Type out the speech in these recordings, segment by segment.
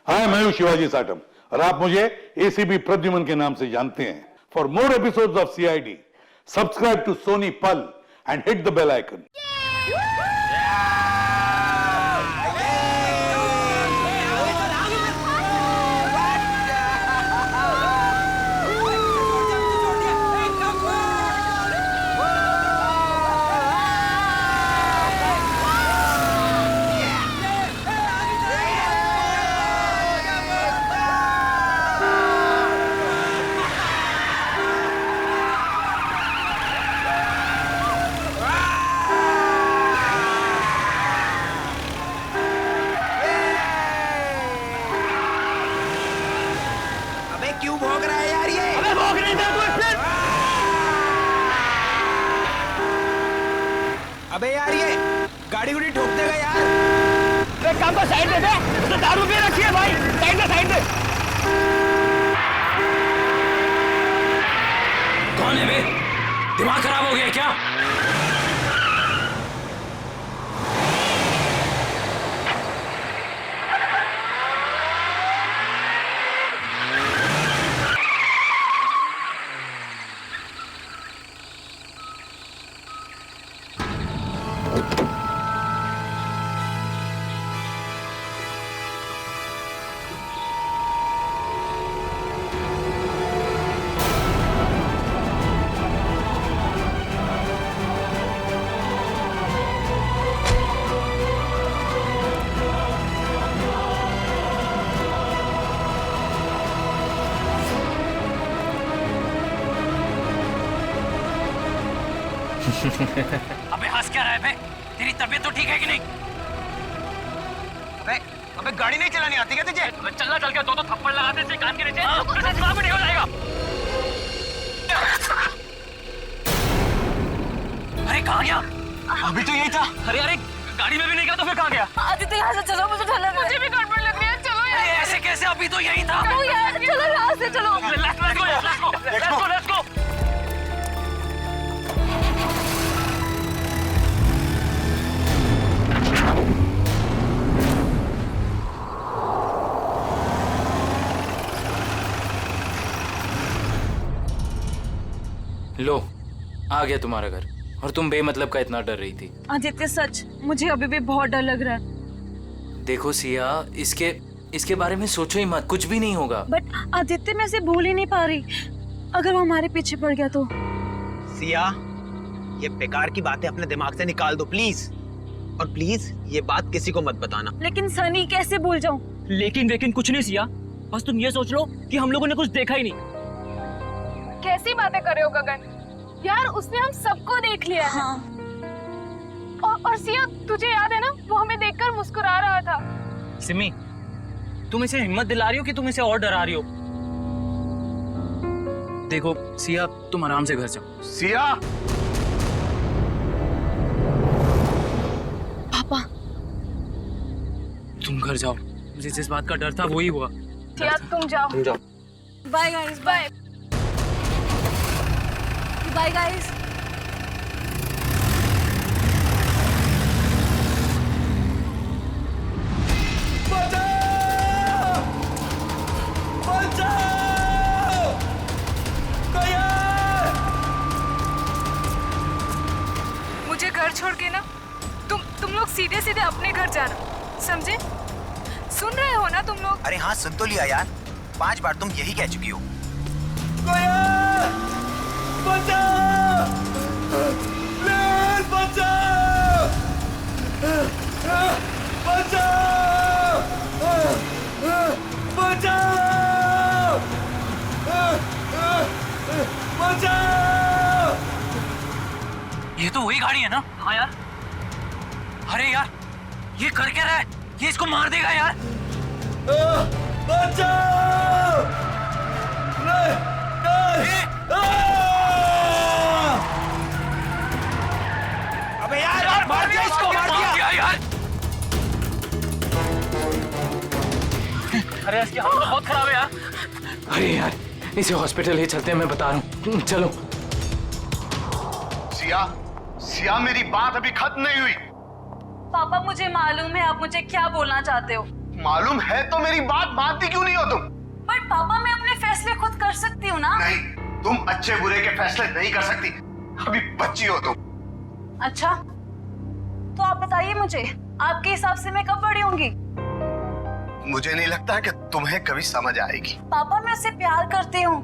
हाय, मैं हूं शिवाजी साटम और आप मुझे एसीपी प्रद्युमन के नाम से जानते हैं। For more episodes of CID, subscribe to Sony Pal and hit the bell icon. क्यों भौंक रहा है यार ये? अबे भौंक नहीं दे तू फिर। अबे यार ये गाड़ी गुड़ी ठोक देगा यार। अबे काम को साइड दे दे, उसने दारू पी रखी है भाई। साइड दे, साइड दे। कौन है बे? दिमाग खराब हो गया क्या? अबे हंस क्या रहा है बे? तेरी तबीयत तो ठीक है कि नहीं? अबे गाड़ी नहीं चलानी आती क्या तुझे? अबे चलना चल के दो थप्पड़ लगाते से कान के नीचे तुझे दिमाग में नहीं हो जाएगा। अरे कहाँ गया? अभी तो यही था। अरे अरे गाड़ी में भी नहीं गया तो फिर कहाँ गया? आदित्य यहाँ से चलो, मुझे डर लग रहा है। मुझे भी गड़बड़ लग रही है। चलो यार। अरे ऐसे कैसे? अभी तो यही था। चलो यार, चलो यहाँ से चलो। Let's go. लो आ गया तुम्हारा घर, और तुम बेमतलब का इतना डर रही थी। आदित्य सच, मुझे अभी भी बहुत डर लग रहा है। देखो सिया, इसके बारे में सोचो ही मत, कुछ भी नहीं होगा। बट आदित्य, मैं इसे भूल ही नहीं पा रही। अगर वो हमारे पीछे पड़ गया तो? सिया, ये बेकार की बातें अपने दिमाग से निकाल दो प्लीज, और प्लीज ये बात किसी को मत बताना। लेकिन सनी, कैसे भूल जाऊं? लेकिन कुछ नहीं सिया, बस तुम ये सोच लो कि हम लोगों ने कुछ देखा ही नहीं। कैसी बातें कर रहे हो गगन? यार उसने हम सबको देख लिया है। हाँ। और सिया, तुझे याद है ना, वो हमें देखकर मुस्कुरा रहा था। सिमी, तुम इसे हिम्मत दिला रही हो कि तुम इसे और डरा रही हो? देखो सिया, तुम आराम से घर जाओ। सिया, पापा। तुम घर जाओ, मुझे जिस बात का डर था वही हुआ। सिया तुम जाओ। Bye guys, bye bye guys. मुझे घर छोड़ के ना तुम लोग सीधे सीधे अपने घर जाना, समझे? सुन रहे हो ना तुम लोग? अरे हाँ, सुन तो लिया यार, 5 बार तुम यही कह चुकी हो। ये तो वही गाड़ी है ना? हाँ यार। अरे यार, ये कर क्या रहा है? ये इसको मार देगा यार। अबे यार मार दिया इसको, मार दिया यार। अरे इसकी हालत बहुत खराब है यार। अरे यार, इसे हॉस्पिटल ही चलते हैं, मैं बता रहा हूँ। चलो। सिया, मेरी बात अभी खत्म नहीं हुई। पापा, मुझे मालूम है आप मुझे क्या बोलना चाहते हो। मालूम है तो मेरी बात मानती क्यों नहीं हो तुम? पर पापा मैं अपने फैसले खुद कर सकती हूँ ना। नहीं, तुम अच्छे बुरे के फैसले नहीं कर सकती। अभी बच्ची हो तुम। अच्छा तो आप बताइए मुझे, आपके हिसाब से मैं कब बड़ी होंगी? मुझे नहीं लगता कि तुम्हें कभी समझ आएगी। पापा मैं उससे प्यार करती हूँ,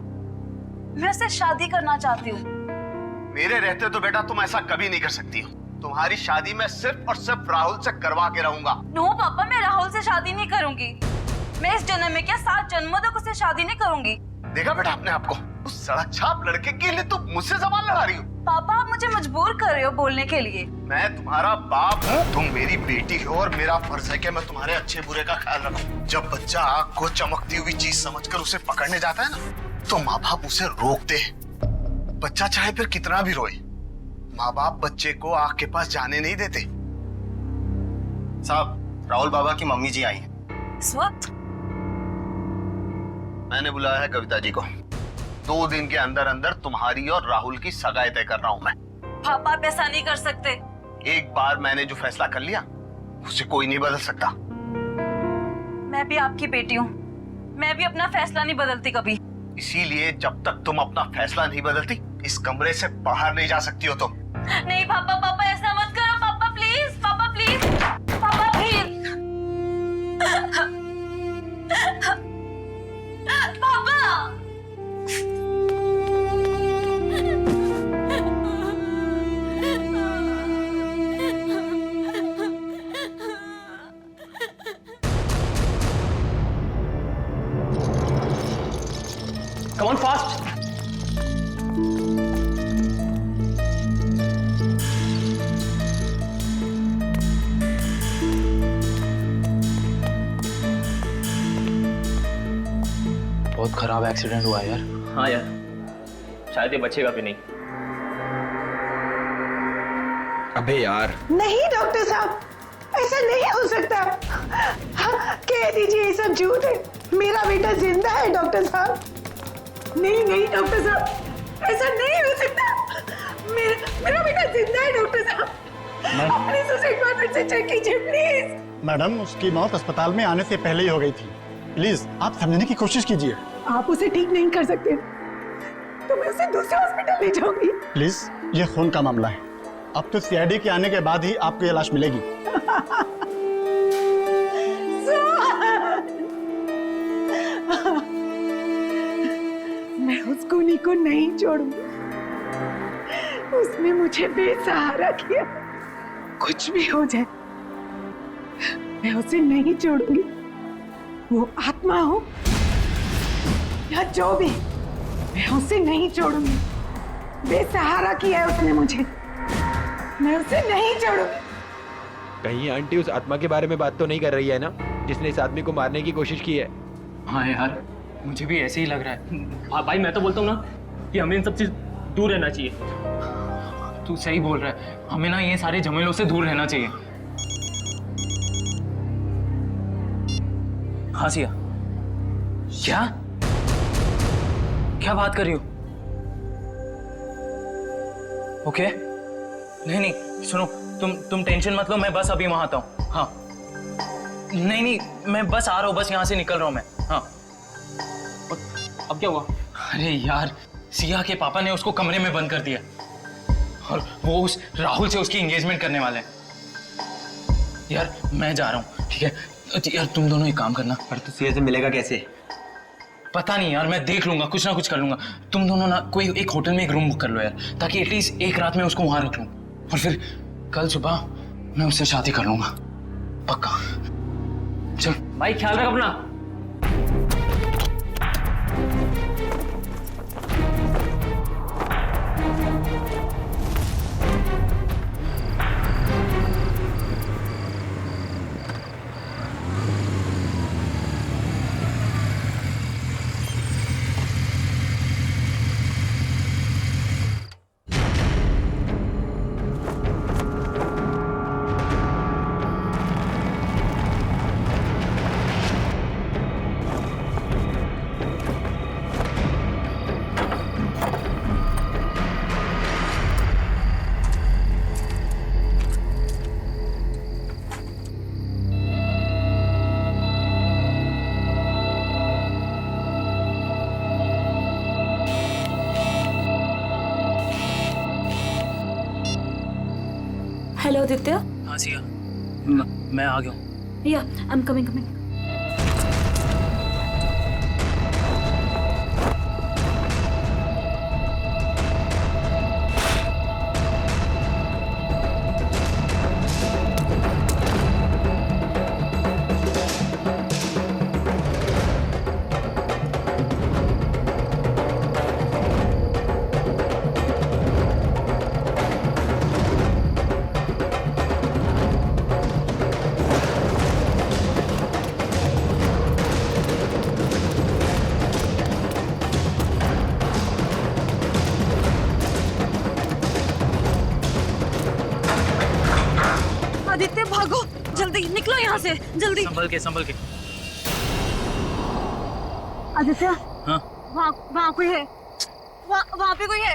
मैं उससे शादी करना चाहती हूँ। मेरे रहते तो बेटा तुम ऐसा कभी नहीं कर सकती हो। तुम्हारी शादी मैं सिर्फ और सिर्फ राहुल से करवा के रहूंगा। नो पापा, मैं राहुल से शादी नहीं करूंगी। मैं इस जन्म में क्या 7 जन्मों तक उससे शादी नहीं करूंगी। देखा बेटा अपने आप को, उस सड़क छाप लड़के के लिए तुम मुझसे जबान लड़ा रही हो। पापा आप मुझे मजबूर कर रहे हो बोलने के लिए। मैं तुम्हारा बाप हूँ, तुम मेरी बेटी हो और मेरा फर्ज है कि मैं तुम्हारे अच्छे बुरे का ख्याल रखूं। जब बच्चा आग को चमकती हुई चीज समझकर उसे पकड़ने जाता है ना, तो माँ बाप उसे रोकते हैं। बच्चा चाहे फिर कितना भी रोए, माँ बाप बच्चे को आग के पास जाने नहीं देते। साहब, राहुल बाबा की मम्मी जी आई हैं। इस वक्त मैंने बुलाया है कविता जी को। 2 दिन के अंदर अंदर तुम्हारी और राहुल की सगाई तय कर रहा हूँ मैं। पापा आप ऐसा नहीं कर सकते। एक बार मैंने जो फैसला कर लिया उसे कोई नहीं बदल सकता। मैं भी आपकी बेटी हूँ, मैं भी अपना फैसला नहीं बदलती कभी। इसीलिए जब तक तुम अपना फैसला नहीं बदलती, इस कमरे से बाहर नहीं जा सकती हो तुम। नहीं पापा, पापा ऐसा मत करो। पापा प्लीज, पापा प्लीज, पापा प्लीज। पापा Come on fast. बहुत खराब एक्सीडेंट हुआ यार। हाँ यार, शायद ये बचेगा भी नहीं। अबे यार नहीं डॉक्टर साहब, ऐसा नहीं हो सकता। हाँ, कह दीजिए ये सब झूठ है। मेरा बेटा जिंदा है डॉक्टर साहब। नहीं नहीं डॉक्टर साहब, ऐसा नहीं हो सकता। मेरा बेटा जिंदा है डॉक्टर साहब। प्लीज उसे एक बार फिर से चेक कीजिए प्लीज। मैडम, उसकी मौत अस्पताल में आने से पहले ही हो गई थी। प्लीज आप समझने की कोशिश कीजिए। आप उसे ठीक नहीं कर सकते तो मैं उसे दूसरे हॉस्पिटल ले जाऊंगी। प्लीज, ये खून का मामला है। अब तो सीआईडी के आने के बाद ही आपको ये लाश मिलेगी। मैं उस खूनी को नहीं छोड़ूंगी। उसने मुझे बेसहारा किया। कुछ भी हो जाए मैं उसे नहीं छोड़ूंगी। वो आत्मा हो या जो भी, मैं उसे नहीं छोड़ूंगी। बेसहारा किया है उसने मुझे, मैं उसे नहीं छोड़ूंगी। कहीं आंटी उस आत्मा के बारे में बात तो नहीं कर रही है ना, जिसने इस आदमी को मारने की कोशिश की है? हाँ यार, मुझे भी ऐसे ही लग रहा है। भाई मैं तो बोलता हूँ ना कि हमें इन सब चीज दूर रहना चाहिए। तू सही बोल रहा है, हमें ना ये सारे झमेलों से दूर रहना चाहिए। हाँ सिया, क्या बात कर रही हो? ओके, नहीं सुनो, तुम टेंशन मत लो, मैं बस अभी वहां आता हूँ। हाँ नहीं मैं बस आ रहा हूँ, बस यहाँ से निकल रहा हूँ मैं। हाँ अब क्या हुआ? अरे यार, सिया के पापा ने उसको कमरे में बंद कर दिया और वो उस राहुल से उसकी एंगेजमेंट करने वाले हैं। यार मैं जा रहा हूँ, ठीक है? यार तुम दोनों एक काम करना। पर तू सिया से मिलेगा कैसे? पता नहीं यार, मैं देख लूंगा, कुछ ना कुछ कर लूंगा। तुम दोनों ना कोई एक होटल में एक रूम बुक कर लो यार, ताकि एटलीस्ट एक रात में उसको वहां रख लूं और फिर कल सुबह मैं उससे शादी कर लूंगा, पक्का। चल भाई, ख्याल रख अपना। हेलो आदित्य। हाँ सिया, मैं आ गया हूँ। या आई एम कमिंग। आदित्य भागो, जल्दी निकलो यहाँ से, जल्दी। संभल के। आदित्य, हाँ वहाँ कोई है, वहाँ पे कोई है।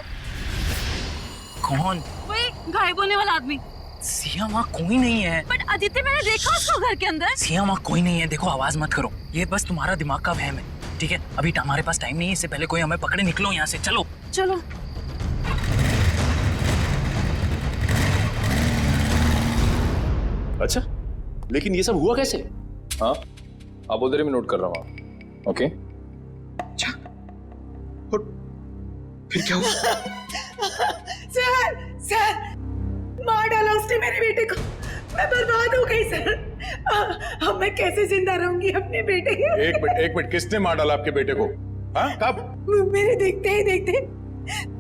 कौन? वही गायब होने वाला आदमी। सिया वहाँ कोई नहीं है। बट आदित्य मैंने देखा उसको घर के अंदर। सिया वहाँ कोई नहीं है। देखो आवाज मत करो, ये बस तुम्हारा दिमाग का वहम है, ठीक है? अभी हमारे पास टाइम नहीं है, इससे पहले कोई हमें पकड़े। निकलो यहाँ से, चलो। चलो। अच्छा, लेकिन ये सब हुआ कैसे? हाँ, आप उधर ही मैं नोट कर रहा हूँ। ओके। अच्छा, और फिर क्या हुआ? सर, मार डाला उसने मेरे बेटे को। मैं बर्बाद हो गई सर। अब मैं कैसे जिंदा रहूंगी अपने बेटे के? एक मिनट, किसने मार डाला आपके बेटे को? हाँ, कब? मेरे देखते ही देखते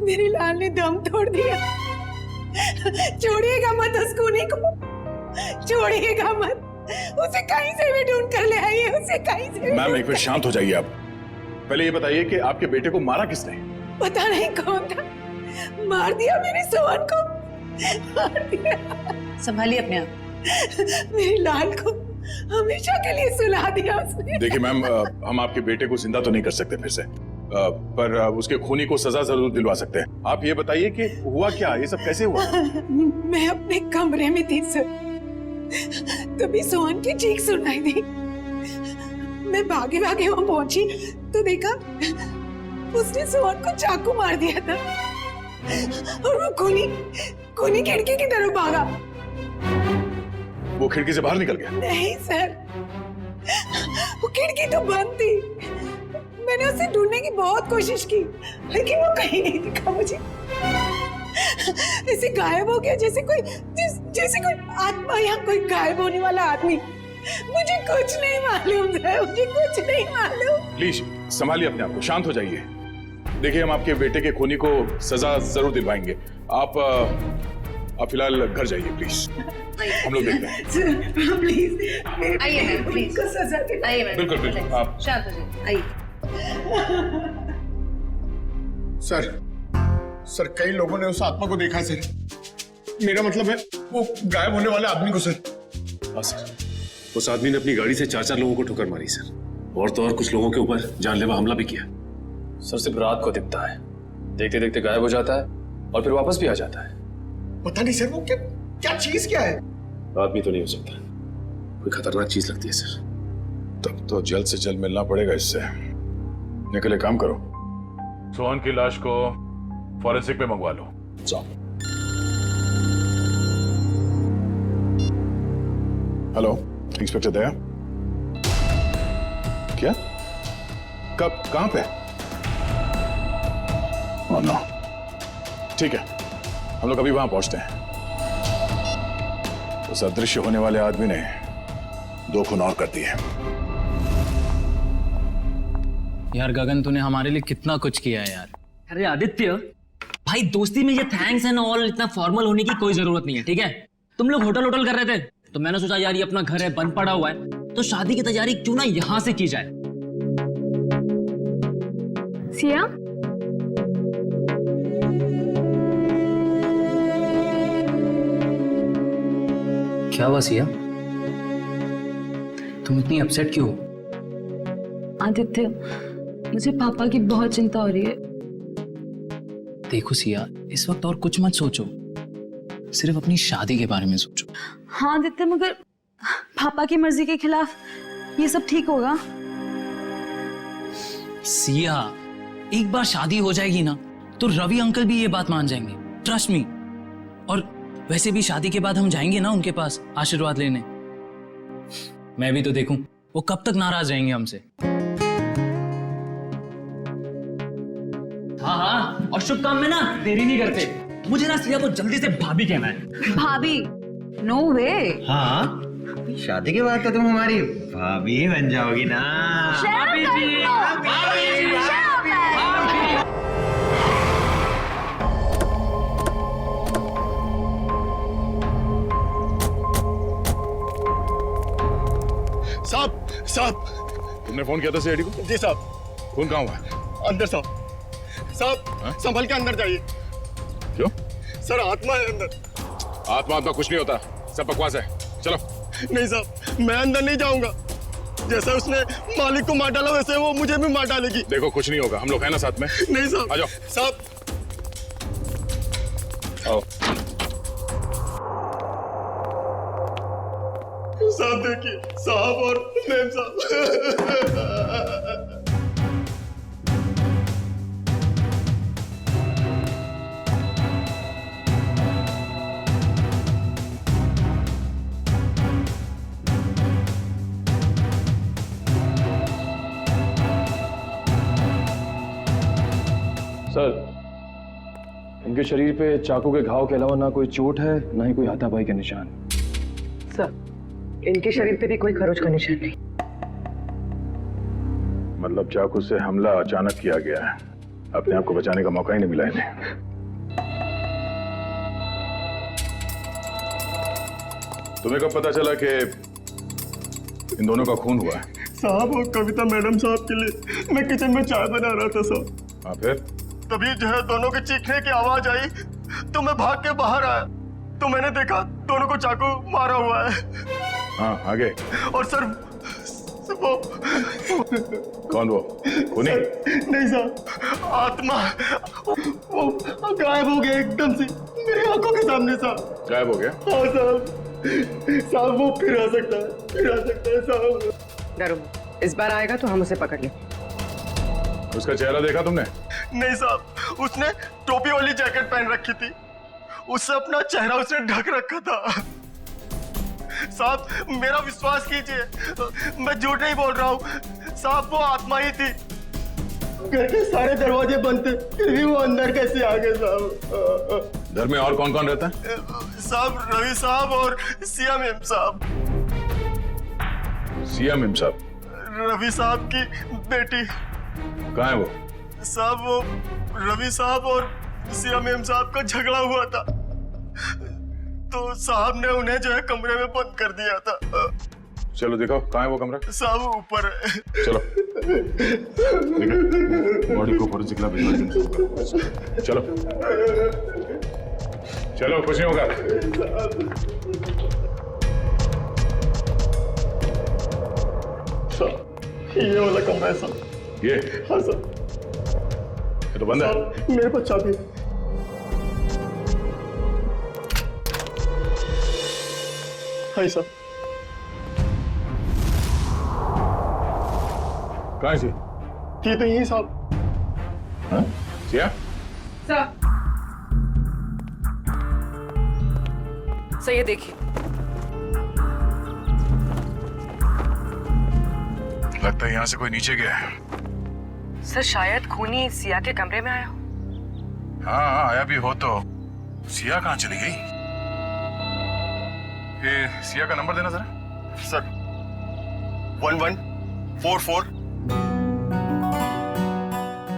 मेरे लाल ने दम तोड़ दिया। छोड़िएगा मत उस खूनी को, छोड़िएगा मत। उसे कहीं से भी ढूंढ कर ले आइए, उसे कहीं से। मैम एक मिनट शांत हो जाइए आप। पहले ये बताइए कि आपके बेटे को मारा किसने? पता नहीं कौन था, मार दिया मेरे सोहन को, मार दिया। संभालिए अपने आप। मेरे लाल को हमेशा के लिए सुला दिया उसने। देखिए मैम, हम आपके बेटे को जिंदा तो नहीं कर सकते फिर से, पर उसके खूनी को सजा जरूर दिलवा सकते हैं। आप ये बताइए कि हुआ क्या, ये सब कैसे हुआ? मैं अपने कमरे में थी सर, तभी सोहन की चीख सुनाई दी। मैं भागे भागे वहां पहुंची तो देखा उसने सोहन को चाकू मार दिया था और वो खूनी खिड़की की तरफ भागा। वो खिड़की से बाहर निकल गया? नहीं सर, वो खिड़की तो बंद थी। मैंने उसे ढूंढने की बहुत कोशिश की, लेकिन वो कहीं नहीं दिखा मुझे। ऐसे गायब हो गया जैसे कोई आत्मा या कोई गायब होने वाला आदमी। मुझे कुछ नहीं मालूम है, मुझे कुछ नहीं मालूम। प्लीज संभालिए अपने आप को, शांत हो जाइए। देखिए हम आपके बेटे के खूनी को सजा जरूर दिलवाएंगे। आप फिलहाल घर जाइए प्लीज, हम लोग देखते हैं। प्लीज आइए मैम, प्लीज को सजा दिलाइए मैम। बिल्कुल आप शांत हो जाइए, आइए। सर कई लोगों ने उस आत्मा को देखा सर। मेरा मतलब है वो गायब होने वाले आदमी को सर। हाँ सर, उस आदमी ने अपनी गाड़ी से 4 लोगों को ठोकर मारी सर, और तो और कुछ लोगों के ऊपर जानलेवा हमला भी किया। सर सिर्फ रात को दिखता है, देखते देखते गायब हो जाता है और फिर वापस भी आ जाता है। पता नहीं सर वो क्या चीज क्या है। आदमी तो नहीं हो सकता, कोई खतरनाक चीज लगती है सर। तब तो जल्द से जल्द मिलना पड़ेगा इससे। निकले काम करो, सोहन की लाश को फॉरेंसिक में मंगवा लो। जाओ। हेलो इंस्पेक्टर दया। क्या? कब, कहां पे? ओह नो, ठीक है हम लोग अभी वहां पहुंचते हैं। उस अदृश्य होने वाले आदमी ने 2 खून और कर दिए। यार गगन, तूने हमारे लिए कितना कुछ किया है यार। अरे आदित्य भाई, दोस्ती में ये थैंक्स एंड ऑल इतना फॉर्मल होने की कोई जरूरत नहीं है, ठीक है? तुम लोग होटल कर रहे थे तो मैंने सोचा यार ये अपना घर है, बंद पड़ा हुआ है, तो शादी की तैयारी क्यों ना यहां से की जाए। सिया, क्या हुआ सिया? तुम इतनी अपसेट क्यों हो? आदित्य, मुझे पापा की बहुत चिंता हो रही है। देखो सिया, इस वक्त और कुछ मत सोचो, सिर्फ अपनी शादी के बारे में सोचो। हाँ आदित्य, मगर पापा की मर्जी के खिलाफ ये सब ठीक होगा? सिया, एक बार शादी हो जाएगी ना तो रवि अंकल भी ये बात मान जाएंगे, ट्रस्ट मी। और वैसे भी शादी के बाद हम जाएंगे ना उनके पास आशीर्वाद लेने। मैं भी तो देखूं वो कब तक नाराज रहेंगे हमसे। हाँ हाँ, और शुभ काम में ना देरी नहीं करते। मुझे ना सिया को जल्दी से भाभी कहना है। भाभी? नो वे। हाँ, शादी के बाद तो तुम हमारी भाभी बन जाओगी ना। भाभी जी, साहब साहब, तुमने फोन किया था सीआईडी को? जी साहब। फोन कहाँ हुआ है? अंदर साहब। साहब संभल के अंदर जाइए। क्यों? सर आत्मा है अंदर। आत्मा कुछ नहीं होता, सब बकवास है। चलो। नहीं साहब, मैं अंदर नहीं जाऊंगा। जैसे उसने मालिक को मार डाला वैसे वो मुझे भी मार डालेगी। देखो कुछ नहीं होगा, हम लोग हैं ना साथ में। नहीं साहब। आ जाओ। साहब आओ। साहब देखिए, साहब और मैम साहब। सर, इनके शरीर पे चाकू के घाव के अलावा ना कोई चोट है ना ही कोई हाथापाई के निशान। सर, इनके शरीर पे भी कोई खरोच का निशान नहीं। मतलब चाकू से हमला अचानक किया गया है, अपने आप को बचाने का मौका ही नहीं मिला इन्हें। तुम्हें कब पता चला कि इन दोनों का खून हुआ है? साहब वो कविता मैडम साहब के लिए मैं किचन में चाय बना रहा था साहब। हाँ फिर? तभी जो है दोनों के चीखने की आवाज आई तो मैं भाग के बाहर आया तो मैंने देखा दोनों को चाकू मारा हुआ है। हाँ आगे। और सर वो कौन वो? खूनी? नहीं साहब, आत्मा वो गायब हो गया एकदम से मेरी आंखों के सामने साहब। गायब हो गया? हाँ साहब, साहब वो फिर आ सकता है साहब। डरो, इस बार आएगा तो हम उसे पकड़ लेंगे। उसका चेहरा देखा तुमने? नहीं साहब, उसने टोपी वाली जैकेट पहन रखी थी, उससे अपना चेहरा उसने ढक रखा था। साहब मेरा विश्वास कीजिए, मैं झूठ नहीं बोल रहा हूँ साहब, वो आत्मा ही थी। घर के सारे दरवाजे बंद थे फिर भी वो अंदर कैसे आ गए साहब। घर में और कौन कौन रहता है? साहब रवि साहब और सिया मेम साहब। सिया मेम साहब? रवि साहब की बेटी। कहाँ है वो? साहब वो रवि साहब और सिया मेम साहब का झगड़ा हुआ था तो साहब ने उन्हें जो है कमरे में बंद कर दिया था। चलो दिखाओ कहाँ है वो कमरा। साहब ऊपर है। चलो बॉडी को फोरेंसिक लैब भिजवा। चलो चलो, कुछ नहीं होगा। ये वाला कमरा है साहब। ये? हाँ साहब। ये तो बंद है। मेरे पास चाबी है। हाँ साहब। कहाँ है सी? ये तो यही साहब। हाँ? सिया? सर ये देखिए। लगता है यहाँ से कोई नीचे गया है। सर शायद खूनी सिया के कमरे में आया हो। हाँ आया भी हो तो सिया कहाँ चली गई? ये सिया का नंबर देना जरा। सर 1144।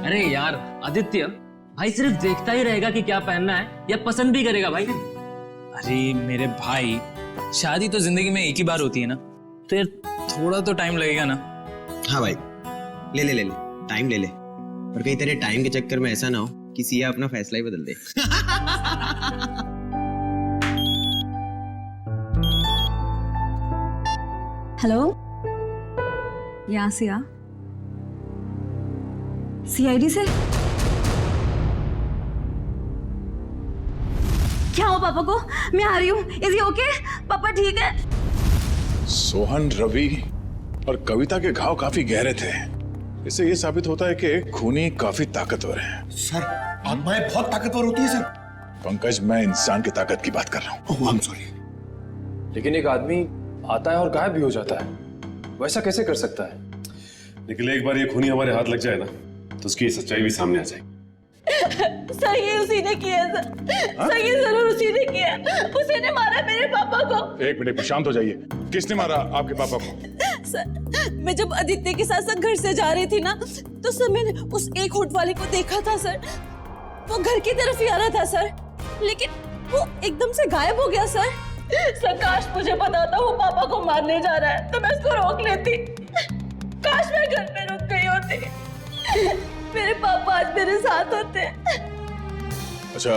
अरे यार आदित्य, भाई सिर्फ देखता ही रहेगा कि क्या पहनना है या पसंद भी करेगा भाई? अरे मेरे भाई, शादी तो जिंदगी में एक ही बार होती है ना, तो यार थोड़ा तो टाइम लगेगा ना। हाँ भाई, ले ले ले ले, टाइम ले ले, और कहीं तेरे टाइम के चक्कर में ऐसा ना हो कि सिया अपना फैसला ही बदल दे। हेलो, यहाँ सिया, सीआईडी से क्या हुआ पापा को? मैं आ रही हूँ। Is he okay? पापा ठीक है? सोहन, रवि और कविता के घाव काफी गहरे थे। इससे ये साबित होता है कि खूनी काफी ताकतवर है। सर आत्माएं बहुत ताकतवर होती है सर। पंकज, मैं इंसान की ताकत की बात कर रहा हूँ। ओह, I'm sorry। लेकिन एक आदमी आता है और गायब भी हो जाता है, वैसा कैसे कर सकता है? लेकिन एक बार ये खूनी हमारे हाथ लग जाए ना, तो उसकी सच्चाई भी सामने आ जाएगी। सर ये उसी ने किया सर। सर ये जरूर उसी ने किया। उसी ने मारा मेरे पापा को। एक मिनट, शांत हो जाइए। किसने मारा आपके पापा को? सर मैं जब आदित्य के साथ घर से जा रही थी ना, तो सर मैंने उस एक होट वाले को देखा था सर। वो घर की तरफ ही आ रहा था सर, लेकिन वो एकदम से गायब हो गया सर। सर काश मुझे पता था वो पापा को मारने जा रहा है, तो मैं उसको रोक लेती। काश मैं घर पे रुक गई होती। मेरे पापा आज मेरे साथ होते। अच्छा,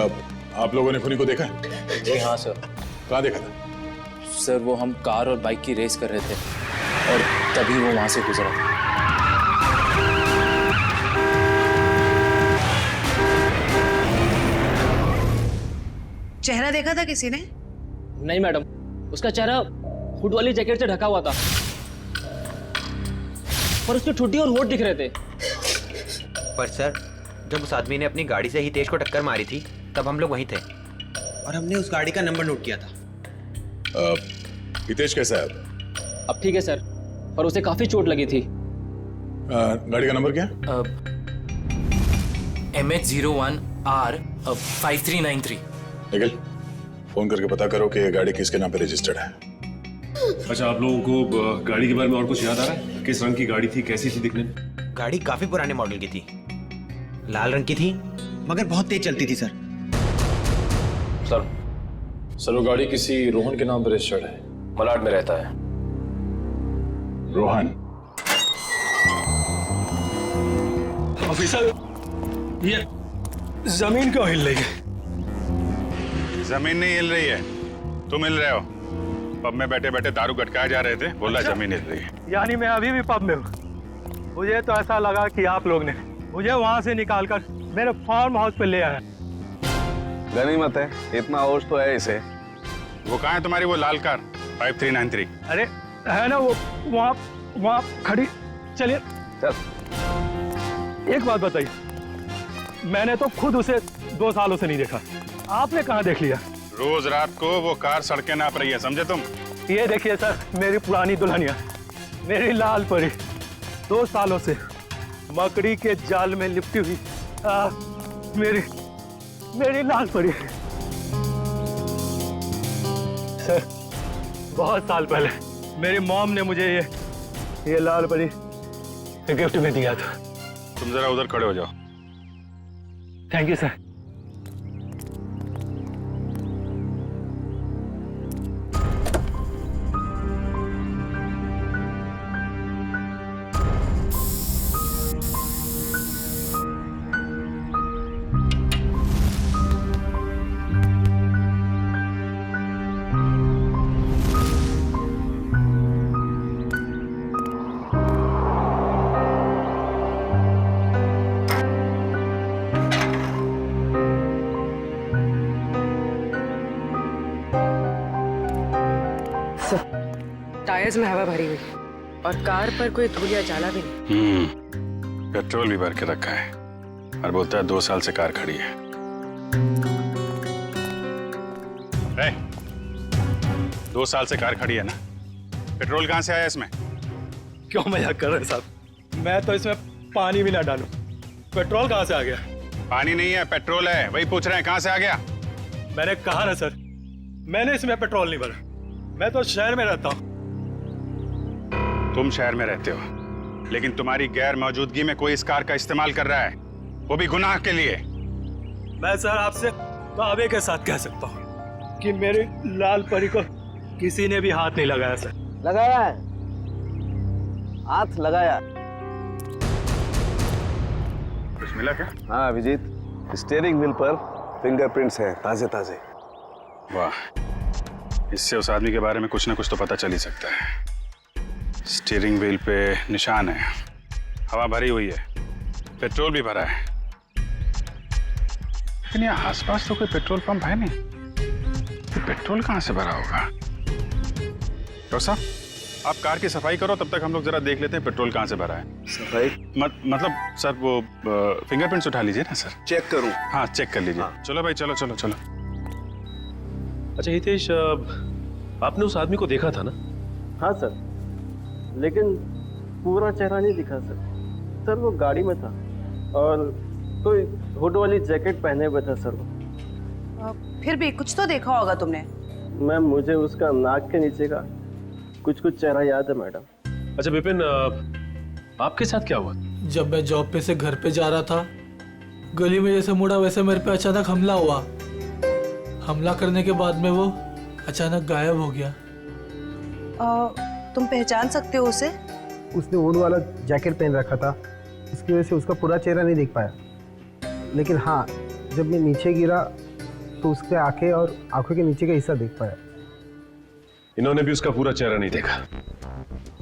आप लोगों ने खूनी को देखा है? जी हाँ सर। कहाँ देखा था? सर वो हम कार और बाइक की रेस कर रहे थे और तभी वो वहां से गुजरा था। चेहरा देखा था किसी ने? नहीं मैडम, उसका चेहरा हुड वाली जैकेट से ढका हुआ था, पर उसकी ठुड्डी और होठ दिख रहे थे। पर सर, जब उस आदमी ने अपनी गाड़ी से हितेश को टक्कर मारी थी, तब हम लोग वहीं थे और हमने उस गाड़ी का नंबर नोट किया था। हितेश कैसा है? अब ठीक है सर, पर उसे काफी चोट लगी थी। गाड़ी का नंबर क्या? MH01R5393। निखिल, फोन करके पता करो कि ये गाड़ी किसके नाम पे रजिस्टर्ड है। अच्छा, आप लोगों को गाड़ी के बारे में और कुछ याद आ रहा है? किस रंग की गाड़ी थी, कैसी थी दिखने में? गाड़ी काफी पुराने मॉडल की थी, लाल रंग की थी, मगर बहुत तेज चलती थी सर। सर वो गाड़ी किसी रोहन के नाम पर रजिस्टर्ड है, मलाड में रहता है। रोहन? ऑफिसर, ये जमीन क्यों हिल रही है? जमीन नहीं हिल रही है, तुम हिल रहे हो। पब में बैठे बैठे दारू गटकाए जा रहे थे, बोला जमीन हिल रही है। यानी मैं अभी भी पब में हूँ। मुझे तो ऐसा लगा कि आप लोग ने मुझे वहां से निकालकर मेरे फार्म हाउस पे ले आया। गनीमत है, इतना होश तो है इसे। वो कहाँ है तुम्हारी वो लाल कार 5393? अरे है ना वो वहाँ खड़ी। चलिए चल। एक बात बताइए, मैंने तो खुद उसे 2 सालों से नहीं देखा, आपने कहाँ देख लिया? रोज रात को वो कार सड़कें नाप रही है, समझे तुम? ये देखिए सर, मेरी पुरानी दुल्हनिया, मेरी लाल परी, 2 सालों से मकड़ी के जाल में लिपटी हुई मेरी लाल परी। सर बहुत साल पहले मेरी मॉम ने मुझे ये लाल परी गिफ्ट में दिया था। तुम जरा उधर खड़े हो जाओ। Thank you sir. टायर्स में हवा भरी हुई और कार पर कोई धूल या जाला भी नहीं। पेट्रोल भी भर के रखा है और बोलता है 2 साल से कार खड़ी है। 2 साल से कार खड़ी है ना, पेट्रोल कहाँ से आया इसमें? क्यों मजाक कर रहे हैं साहब? मैं तो इसमें पानी भी ना डालूं, पेट्रोल कहाँ से आ गया? पानी नहीं है, पेट्रोल है, वही पूछ रहे हैं कहाँ से आ गया। मैंने कहा ना सर, मैंने इसमें पेट्रोल नहीं भरा। मैं तो शहर में रहता हूँ। तुम शहर में रहते हो, लेकिन तुम्हारी गैर मौजूदगी में कोई इस कार का इस्तेमाल कर रहा है, वो भी गुनाह के लिए। मैं सर आपसे दावे के साथ कह सकता हूँ कि मेरी लाल परी को किसी ने भी हाथ नहीं लगाया सर। लगाया है, हाथ लगाया। कुछ मिला क्या? हाँ अभिजीत, स्टीयरिंग व्हील पर फिंगरप्रिंट्स हैं, ताजे ताजे। वाह, इससे उस आदमी के बारे में कुछ ना कुछ तो पता चल ही सकता है। स्टीयरिंग व्हील पे निशान है, हवा भरी हुई है, पेट्रोल भी भरा है, लेकिन यहाँ आसपास तो कोई पेट्रोल पंप है नहीं। तो पेट्रोल कहाँ से भरा होगा? डॉक्टर साहब, आप कार की सफाई करो, तब तक हम लोग जरा देख लेते हैं पेट्रोल कहाँ से भरा है। सफाई मतलब सर वो फिंगरप्रिंट्स उठा लीजिए ना सर। चेक करूं? हाँ चेक कर लीजिए। चलो भाई चलो चलो चलो। अच्छा हितेश, आपने उस आदमी को देखा था ना? हाँ सर, लेकिन पूरा चेहरा नहीं दिखा सर। सर वो गाड़ी में था और कोई हुड वाली जैकेट पहने हुए था सर वो। फिर भी कुछ तो देखा होगा तुमने। मैम मुझे उसका नाक के नीचे का कुछ चेहरा याद है मैडम। अच्छा विपिन, आपके साथ क्या हुआ? जब मैं जॉब पे से घर पे जा रहा था, गली में जैसे मुड़ा वैसे मेरे पे अचानक हमला हुआ। हमला करने के बाद में वो अचानक गायब हो गया। तुम पहचान सकते हो उसे? उसने ऊन वाला जैकेट पहन रखा था, इसकी वजह से उसका पूरा चेहरा नहीं देख पाया। लेकिन हाँ, जब मैं नीचे गिरा तो उसके आंखें और आंखों के नीचे का हिस्सा देख पाया। इन्होंने भी उसका पूरा चेहरा नहीं देखा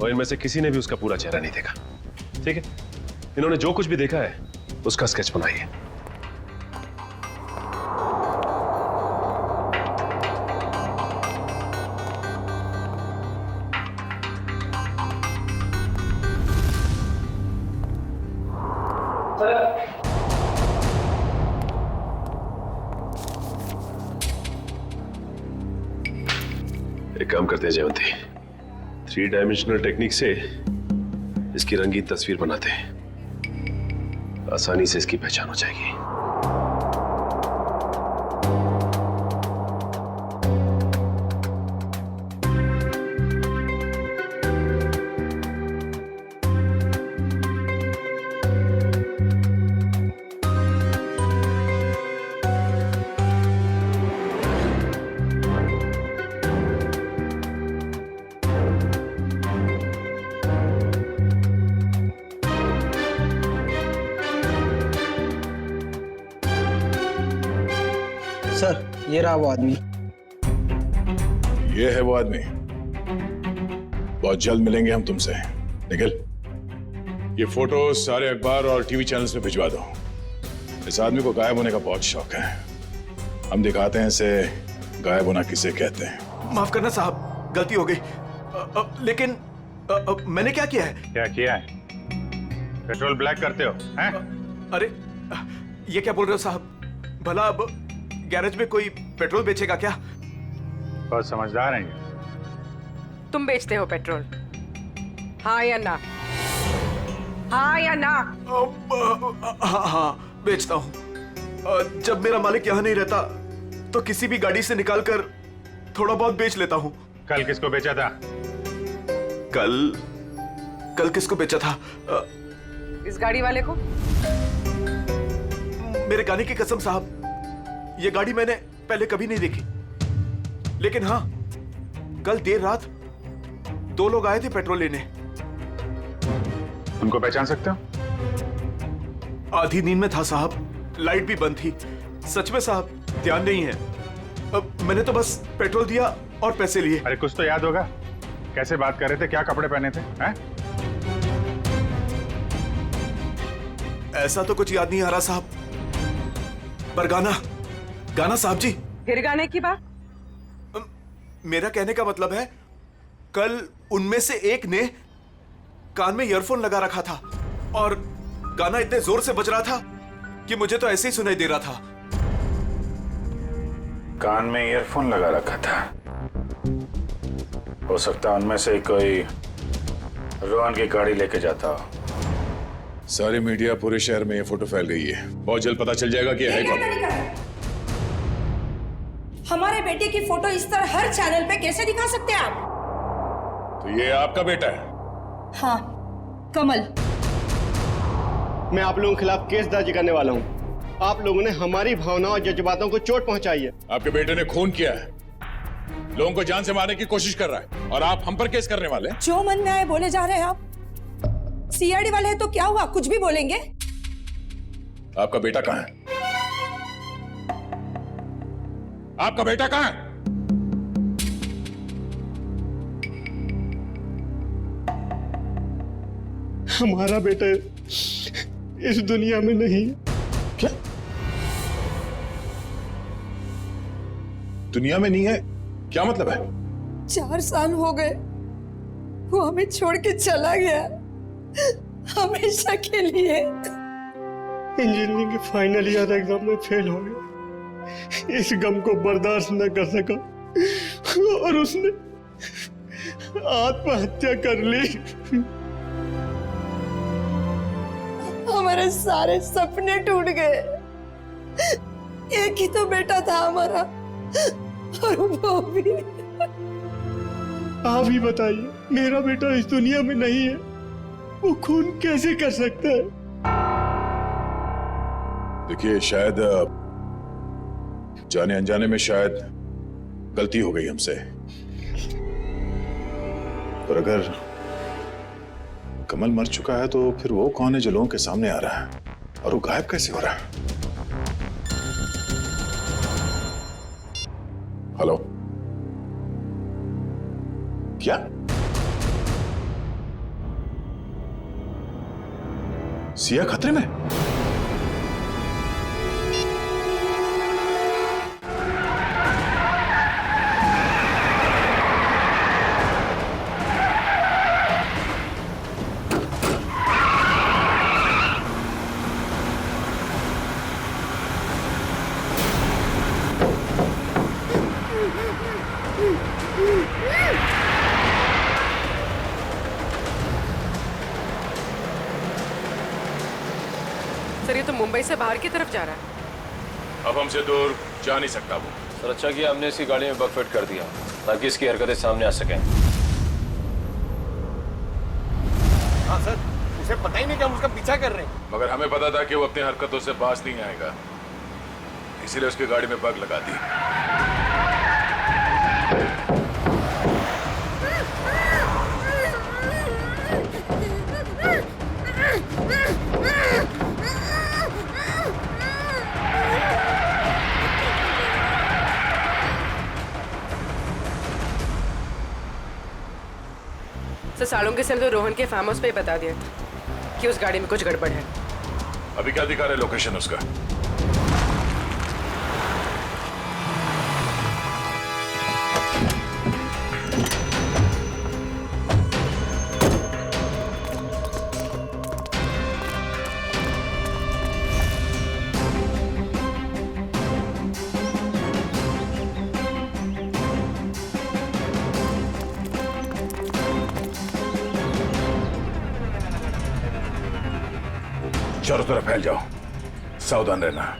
और इनमें से किसी ने भी उसका पूरा चेहरा नहीं देखा। ठीक है, इन्होंने जो कुछ भी देखा है उसका स्केच बनाइए। एक काम करते हैं जयवंती, 3 डायमेंशनल टेक्निक से इसकी रंगीन तस्वीर बनाते हैं, आसानी से इसकी पहचान हो जाएगी। सर ये रहा वो आदमी। ये है वो आदमी। बहुत जल्द मिलेंगे हम तुमसे। निखिल, ये फोटो सारे अखबार और टीवी चैनल्स में भिजवा दो। इस आदमी को गायब होने का बहुत शौक है। हम दिखाते हैं इसे गायब होना किसे कहते हैं। माफ करना साहब, गलती हो गई। लेकिन मैंने क्या किया है? क्या किया है? पेट्रोल ब्लैक करते हो हैं? अरे ये क्या बोल रहे हो साहब? भला अब गैरेज में कोई पेट्रोल बेचेगा क्या? बहुत समझदार हैं ये। तुम बेचते हो पेट्रोल, हाँ या ना? हाँ या ना? हाँ बेचता हूँ। जब मेरा मालिक यहाँ नहीं रहता तो किसी भी गाड़ी से निकालकर थोड़ा बहुत बेच लेता हूँ। कल किसको बेचा था? कल किसको बेचा था? इस गाड़ी वाले को। मेरे गाने की कसम साहब, ये गाड़ी मैंने पहले कभी नहीं देखी। लेकिन हाँ, कल देर रात 2 लोग आए थे पेट्रोल लेने। उनको पहचान सकते हो? आधी नींद में था साहब, लाइट भी बंद थी। सच में साहब ध्यान नहीं है। अब मैंने तो बस पेट्रोल दिया और पैसे लिए। अरे कुछ तो याद होगा, कैसे बात कर रहे थे, क्या कपड़े पहने थे हैं? ऐसा तो कुछ याद नहीं आ रहा साहब, पर गाना साहब जी। फिर गाने की बात? मेरा कहने का मतलब है, कल उनमें से एक ने कान में ईयरफोन लगा रखा था और गाना इतने जोर से बज रहा था कि मुझे तो ऐसे ही सुनाई दे रहा था। कान में ईयरफोन लगा रखा था? हो सकता है उनमें से कोई रोहन की गाड़ी लेके जाता हो। सारी मीडिया पूरे शहर में ये फोटो फैल गई है। बहुत जल्द पता चल जाएगा कि है कौन। हमारे बेटे की फोटो इस तरह हर चैनल पे कैसे दिखा सकते हैं आप? तो ये आपका बेटा है? हाँ, कमल। मैं आप लोगों के खिलाफ केस दर्ज करने वाला हूँ। आप लोगों ने हमारी भावनाओं और जज्बातों को चोट पहुंचाई है। आपके बेटे ने खून किया है, लोगों को जान से मारने की कोशिश कर रहा है, और आप हम पर केस करने वाले हैं? जो मन में आए बोले जा रहे हैं आप। सीआईडी वाले हैं तो क्या हुआ, कुछ भी बोलेंगे। आपका बेटा कहाँ है? आपका बेटा कहाँ है? हमारा बेटा इस दुनिया में नहीं। क्या दुनिया में नहीं है? क्या मतलब है? 4 साल हो गए वो हमें छोड़ के चला गया, हमेशा के लिए। इंजीनियरिंग के फाइनल ईयर एग्जाम में फेल हो गया, इस गम को बर्दाश्त न कर सका और उसने आत्महत्या कर ली। हमारे सारे सपने टूट गए। एक ही तो बेटा था हमारा, और वो भी। आप ही बताइए, मेरा बेटा इस दुनिया में नहीं है, वो खून कैसे कर सकता है? देखिए, शायद जाने अनजाने में शायद गलती हो गई हमसे, और अगर कमल मर चुका है तो फिर वो कौन है जो लोगों के सामने आ रहा है, और वो गायब कैसे हो रहा है? हेलो, क्या सिया खतरे में? सर, ये तो मुंबई से बाहर की तरफ जा रहा है। अब हमसे दूर जा नहीं सकता वो। सर, अच्छा किया हमने इसकी गाड़ी में बग फिट कर दिया ताकि इसकी हरकतें सामने आ सकें। हाँ सर, उसे पता ही नहीं कि हम उसका पीछा कर रहे हैं। मगर हमें पता था कि वो अपनी हरकतों से बाज नहीं आएगा, इसीलिए उसकी गाड़ी में बग लगा दी। सर, सालों के सेल तो रोहन के फार्म हाउस पे ही बता दिया कि उस गाड़ी में कुछ गड़बड़ है। अभी क्या दिखा रहे लोकेशन उसका? चारों तरफ फैल जाओ, सावधान रहना।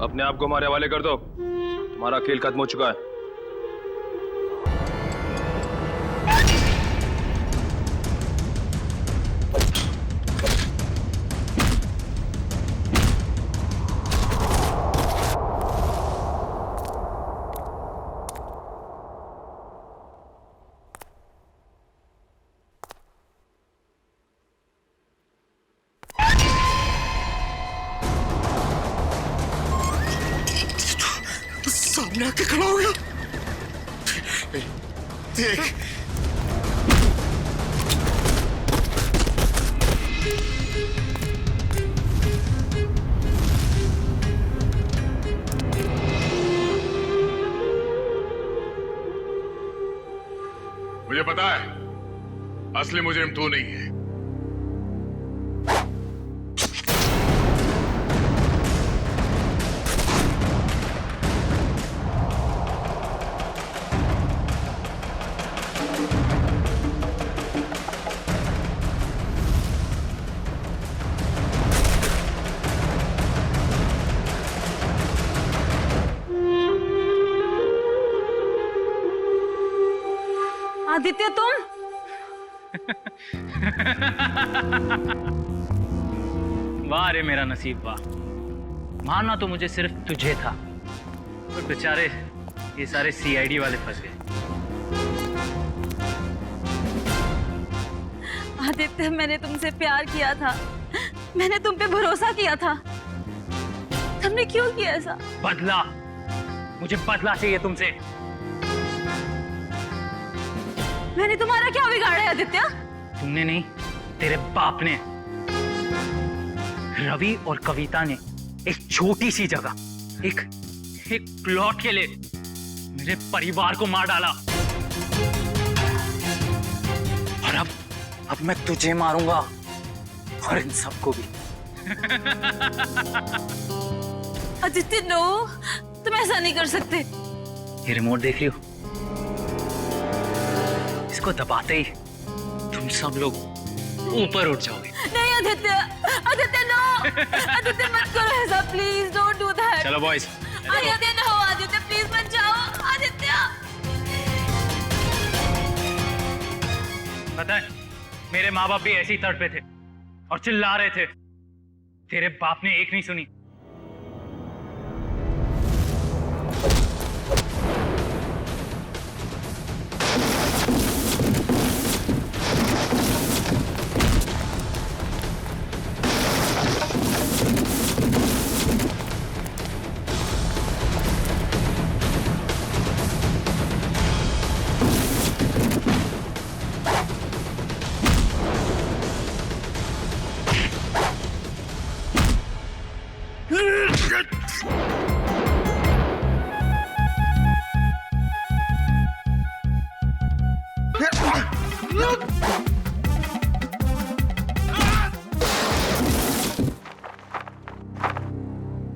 अपने आप को हमारे हवाले कर दो, तुम्हारा खेल खत्म हो चुका है। सामने आके खड़ा हो गया। देख, मुझे पता है असली मुजरिम तू नहीं है। आदित्य, तुम? वाह रे मेरा नसीब, वाह। मारना तो मुझे सिर्फ तुझे था, और बेचारे ये सारे सीआईडी वाले फंस गए। आदित्य, मैंने तुमसे प्यार किया था, मैंने तुम पे भरोसा किया था, तुमने क्यों किया ऐसा? बदला, मुझे बदला चाहिए तुमसे। मैंने तुम्हारा क्या बिगाड़ा है आदित्य? तुमने नहीं, तेरे बाप ने। रवि और कविता ने एक छोटी सी जगह, एक प्लॉट के लिए मेरे परिवार को मार डाला। और अब मैं तुझे मारूंगा और इन सबको भी। आदित्य नो, तुम ऐसा नहीं कर सकते। ये रिमोट देख रही हो? इसको दबाते ही तुम सब लोग ऊपर उठ जाओगे। नहीं आदित्य, आदित्य नो, आदित्य मत करो ऐसा, प्लीज डोंट डू दैट। चलो boys. Aditya no, Aditya please मत जाओ, आदित्य। पता है, मेरे माँ बाप भी ऐसी तड़ पे थे और चिल्ला रहे थे। तेरे बाप ने एक नहीं सुनी।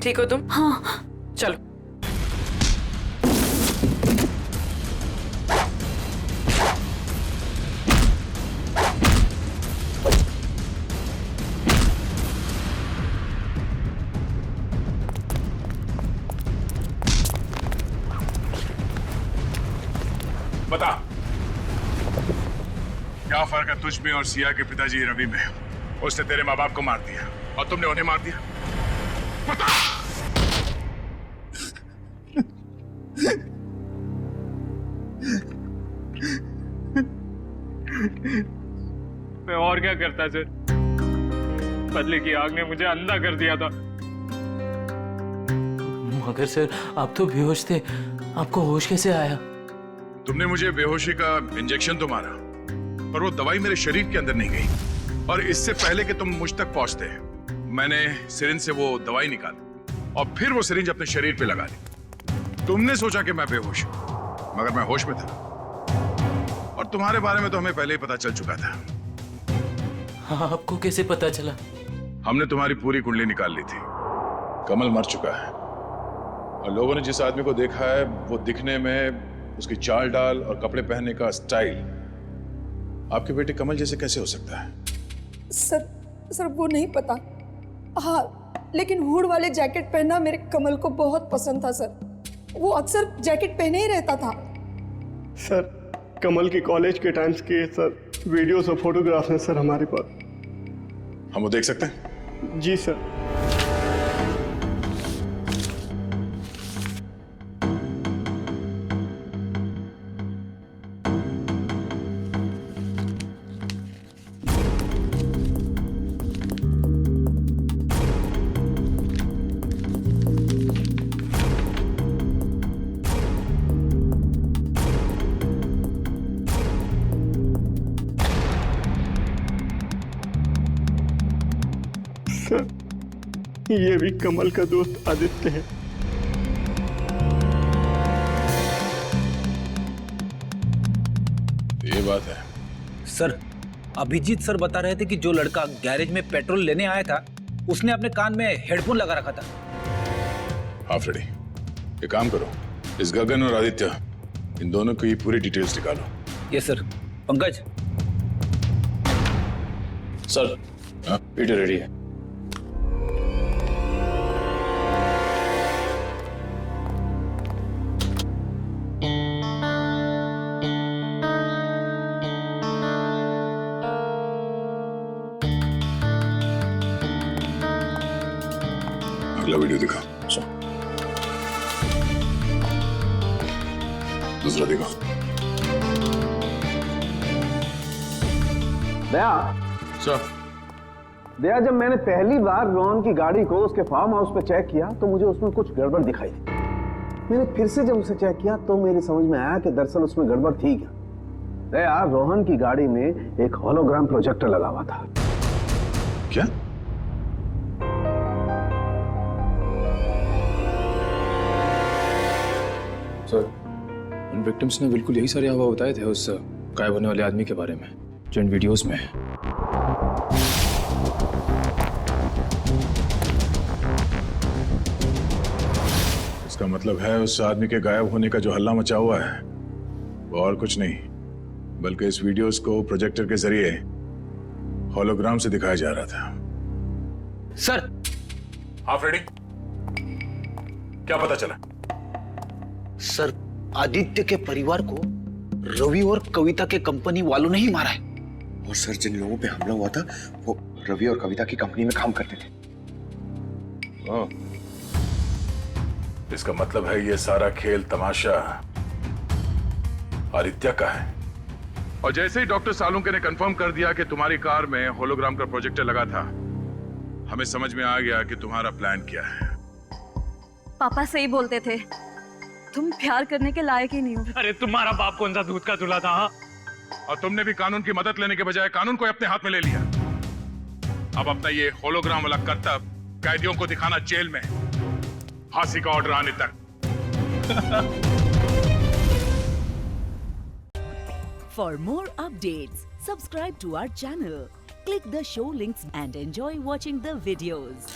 ठीक हो तुम? हाँ। चलो। बता, क्या फर्क है तुझ में और सिया के पिताजी रवि में? उसने तेरे माँ बाप को मार दिया और तुमने उन्हें मार दिया। बता। मैं और क्या करता सर? बदले की आग ने मुझे अंधा कर दिया था। मगर सर, आप तो बेहोश थे, आपको होश कैसे आया? तुमने मुझे बेहोशी का इंजेक्शन तो मारा, पर वो दवाई मेरे शरीर के अंदर नहीं गई। और इससे पहले कि तुम मुझ तक पहुंचते, मैंने सिरिंज से वो दवाई निकाली और फिर वो सिरिंज अपने शरीर पे लगा ली। तुमने सोचा कि मैं बेहोश हूं, मगर मैं होश में था। और तुम्हारे बारे में तो हमें पहले ही पता चल चुका था। हाँ, आपको कैसे पता चला? हमने तुम्हारी पूरी कुंडली निकाल ली थी। कमल मर चुका है और लोगों ने जिस आदमी को देखा है वो दिखने में, उसकी चाल डाल और कपड़े पहनने का स्टाइल आपके बेटे कमल जैसे कैसे हो सकता है? सर वो नहीं पता। हाँ, लेकिन हुड वाले जैकेट पहनना मेरे कमल को बहुत पसंद था सर। वो अक्सर जैकेट पहने ही रहता था। सर, कमल के कॉलेज के टाइम्स के सर वीडियोस और फोटोग्राफ्स हैं सर हमारे पास। हम वो देख सकते हैं? जी सर। ये भी कमल का दोस्त आदित्य है। ये बात है सर। अभिजीत सर बता रहे थे कि जो लड़का गैरेज में पेट्रोल लेने आया था, उसने अपने कान में हेडफोन लगा रखा था। हाँ फ्रेडी, ये काम करो, इस गगन और आदित्य, इन दोनों की पूरी डिटेल्स निकालो। Yes sir. Pankaj. Sir, Peter ready है। अगला वीडियो दिखा। दूसरा देखो। दया सर, दया, जब मैंने पहली बार रोहन की गाड़ी को उसके फार्म हाउस पे चेक किया तो मुझे उसमें कुछ गड़बड़ दिखाई दी। मैंने फिर से जब उसे चेक किया तो मेरी समझ में आया कि दरअसल उसमें गड़बड़ थी क्या। दया, रोहन की गाड़ी में एक होलोग्राम प्रोजेक्टर लगा हुआ था। क्या? सर, उन विक्टिम्स ने बिल्कुल यही सारे हवा बताए थे उस गायब होने वाले आदमी के बारे में जो इन वीडियोस में है। इसका मतलब है उस आदमी के गायब होने का जो हल्ला मचा हुआ है वो और कुछ नहीं बल्कि इस वीडियोस को प्रोजेक्टर के जरिए होलोग्राम से दिखाया जा रहा था। सर, हाँ फ्रेडी, क्या पता चला? सर, आदित्य के परिवार को रवि और कविता के कंपनी वालों ने ही मारा है। और सर, जिन लोगों पे हमला हुआ था वो रवि और कविता की कंपनी में काम करते थे। इसका मतलब है ये सारा खेल तमाशा आदित्य का है। और जैसे ही डॉक्टर सालुंके ने कंफर्म कर दिया कि तुम्हारी कार में होलोग्राम का प्रोजेक्टर लगा था, हमें समझ में आ गया कि तुम्हारा प्लान क्या है। पापा सही बोलते थे, तुम प्यार करने के लायक ही नहीं हो। अरे तुम्हारा बाप कौन सा दूध का दूल्हा था? हाँ? और तुमने भी कानून की मदद लेने के बजाय कानून को अपने हाथ में ले लिया। अब अपना ये होलोग्राम वाला करतब कैदियों को दिखाना जेल में, फांसी का ऑर्डर आने तक। For more updates, subscribe to our channel, click the show links and enjoy watching the videos.